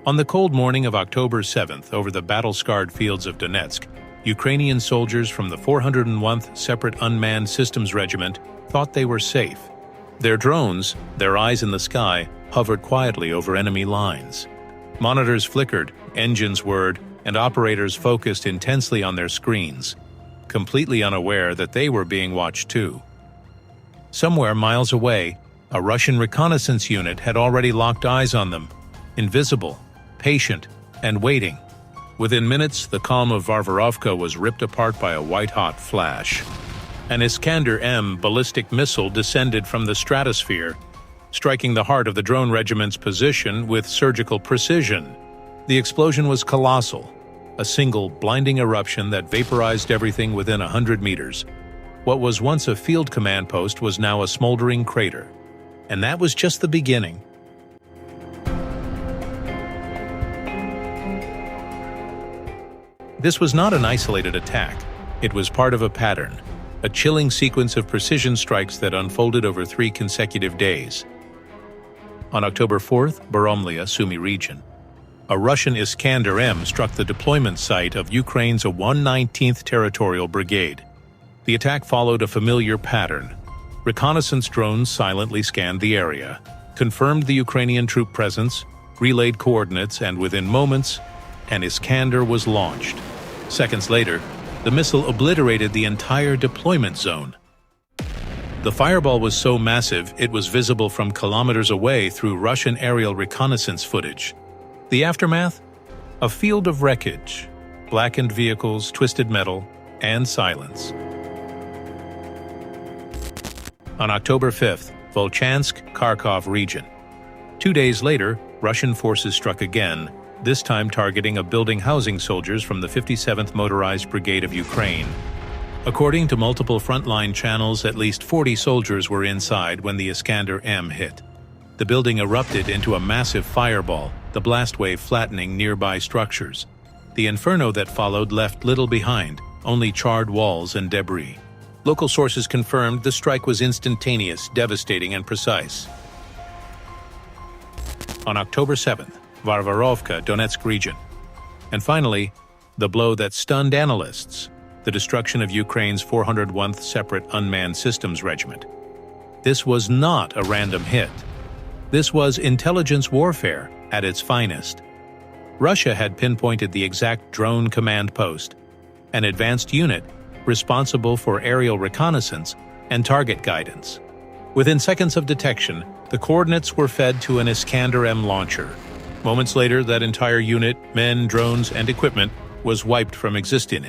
On the cold morning of October 7th, over the battle-scarred fields of Donetsk, Ukrainian soldiers from the 401th Separate Unmanned Systems Regiment thought they were safe. Their drones, their eyes in the sky, hovered quietly over enemy lines. Monitors flickered, engines whirred, and operators focused intensely on their screens, completely unaware that they were being watched too. Somewhere miles away, a Russian reconnaissance unit had already locked eyes on them, invisible, patient, and waiting. Within minutes, the calm of Varvarovka was ripped apart by a white-hot flash. An Iskander-M ballistic missile descended from the stratosphere, striking the heart of the drone regiment's position with surgical precision. The explosion was colossal, a single blinding eruption that vaporized everything within 100 meters. What was once a field command post was now a smoldering crater. And that was just the beginning. This was not an isolated attack. It was part of a pattern, a chilling sequence of precision strikes that unfolded over 3 consecutive days. On October 4th, Boromlya, Sumy region, a Russian Iskander-M struck the deployment site of Ukraine's 119th Territorial Brigade. The attack followed a familiar pattern. Reconnaissance drones silently scanned the area, confirmed the Ukrainian troop presence, relayed coordinates, and within moments, an Iskander was launched. Seconds later, the missile obliterated the entire deployment zone. The fireball was so massive it was visible from kilometers away through Russian aerial reconnaissance footage. The aftermath? A field of wreckage, blackened vehicles, twisted metal, and silence. On October 5th, Volchansk, Kharkov region. 2 days later, Russian forces struck again, this time targeting a building housing soldiers from the 57th Motorized Brigade of Ukraine. According to multiple frontline channels, at least 40 soldiers were inside when the Iskander-M hit. The building erupted into a massive fireball, the blast wave flattening nearby structures. The inferno that followed left little behind, only charred walls and debris. Local sources confirmed the strike was instantaneous, devastating, and precise. On October 7th, Varvarovka, Donetsk region. And finally, the blow that stunned analysts, the destruction of Ukraine's 401th Separate Unmanned Systems Regiment. This was not a random hit. This was intelligence warfare at its finest. Russia had pinpointed the exact drone command post, an advanced unit responsible for aerial reconnaissance and target guidance. Within seconds of detection, the coordinates were fed to an Iskander-M launcher. Moments later, that entire unit, men, drones, and equipment, was wiped from existing.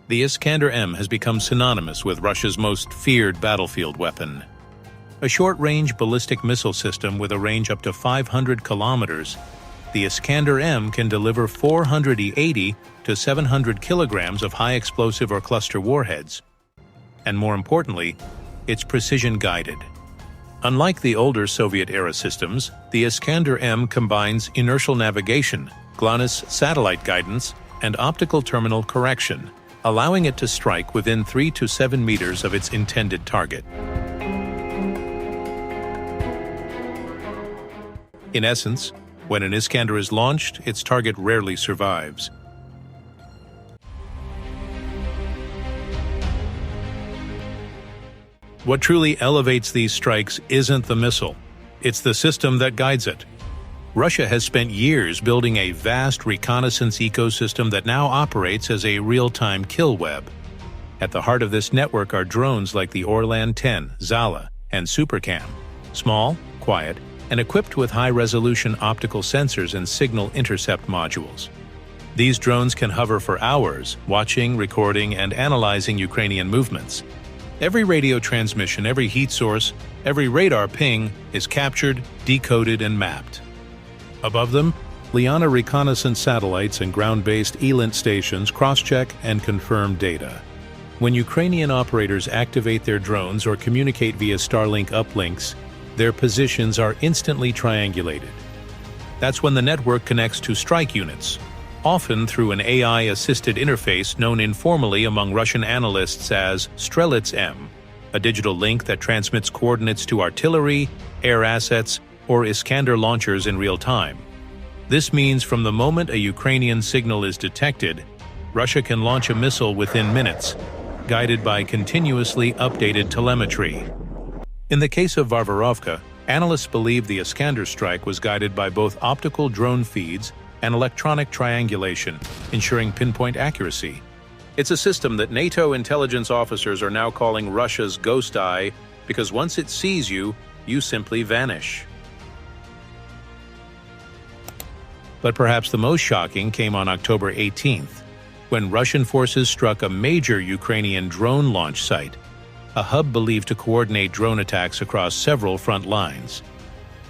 The Iskander-M has become synonymous with Russia's most feared battlefield weapon. A short-range ballistic missile system with a range up to 500 kilometers, the Iskander-M can deliver 480 to 700 kilograms of high-explosive or cluster warheads. And more importantly, it's precision-guided. Unlike the older Soviet-era systems, the Iskander-M combines inertial navigation, GLONASS satellite guidance, and optical terminal correction, allowing it to strike within 3 to 7 meters of its intended target. In essence, when an Iskander is launched, its target rarely survives. What truly elevates these strikes isn't the missile, it's the system that guides it. Russia has spent years building a vast reconnaissance ecosystem that now operates as a real-time kill web. At the heart of this network are drones like the Orlan 10, Zala, and Supercam, small, quiet, and equipped with high-resolution optical sensors and signal intercept modules. These drones can hover for hours, watching, recording, and analyzing Ukrainian movements. Every radio transmission, every heat source, every radar ping is captured, decoded, and mapped. Above them, Lyana reconnaissance satellites and ground-based ELINT stations cross-check and confirm data. When Ukrainian operators activate their drones or communicate via Starlink uplinks, their positions are instantly triangulated. That's when the network connects to strike units, often through an AI-assisted interface known informally among Russian analysts as Strelets-M. a digital link that transmits coordinates to artillery, air assets, or Iskander launchers in real time. This means from the moment a Ukrainian signal is detected, Russia can launch a missile within minutes, guided by continuously updated telemetry. In the case of Varvarovka, analysts believe the Iskander strike was guided by both optical drone feeds and electronic triangulation, ensuring pinpoint accuracy. It's a system that NATO intelligence officers are now calling Russia's ghost eye, because once it sees you, you simply vanish. But perhaps the most shocking came on October 18th, when Russian forces struck a major Ukrainian drone launch site, a hub believed to coordinate drone attacks across several front lines.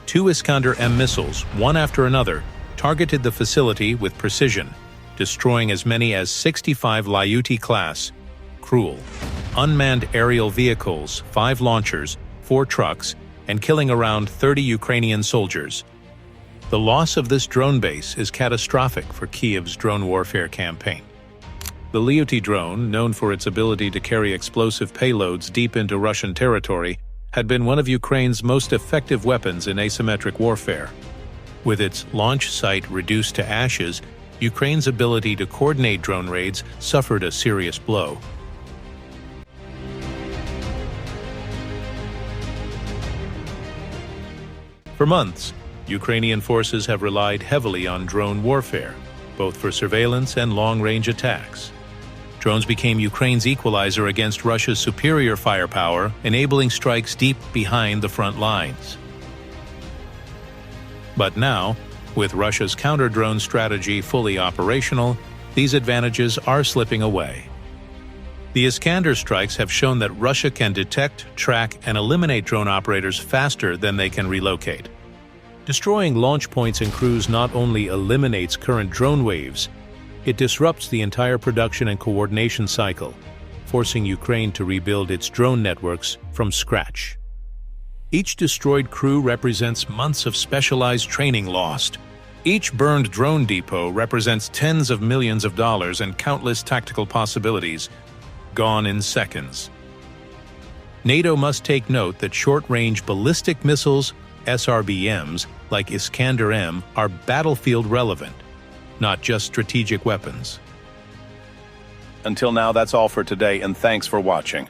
2 Iskander-M missiles, one after another, targeted the facility with precision, destroying as many as 65 Lyuty-class, cruel, unmanned aerial vehicles, 5 launchers, 4 trucks, and killing around 30 Ukrainian soldiers. The loss of this drone base is catastrophic for Kyiv's drone warfare campaign. The Lyuty drone, known for its ability to carry explosive payloads deep into Russian territory, had been one of Ukraine's most effective weapons in asymmetric warfare. With its launch site reduced to ashes, Ukraine's ability to coordinate drone raids suffered a serious blow. For months, Ukrainian forces have relied heavily on drone warfare, both for surveillance and long-range attacks. Drones became Ukraine's equalizer against Russia's superior firepower, enabling strikes deep behind the front lines. But now, with Russia's counter-drone strategy fully operational, these advantages are slipping away. The Iskander strikes have shown that Russia can detect, track, and eliminate drone operators faster than they can relocate. Destroying launch points and crews not only eliminates current drone waves, it disrupts the entire production and coordination cycle, forcing Ukraine to rebuild its drone networks from scratch. Each destroyed crew represents months of specialized training lost. Each burned drone depot represents tens of millions of dollars and countless tactical possibilities, gone in seconds. NATO must take note that short-range ballistic missiles, SRBMs, like Iskander-M, are battlefield relevant, not just strategic weapons. Until now, that's all for today, and thanks for watching.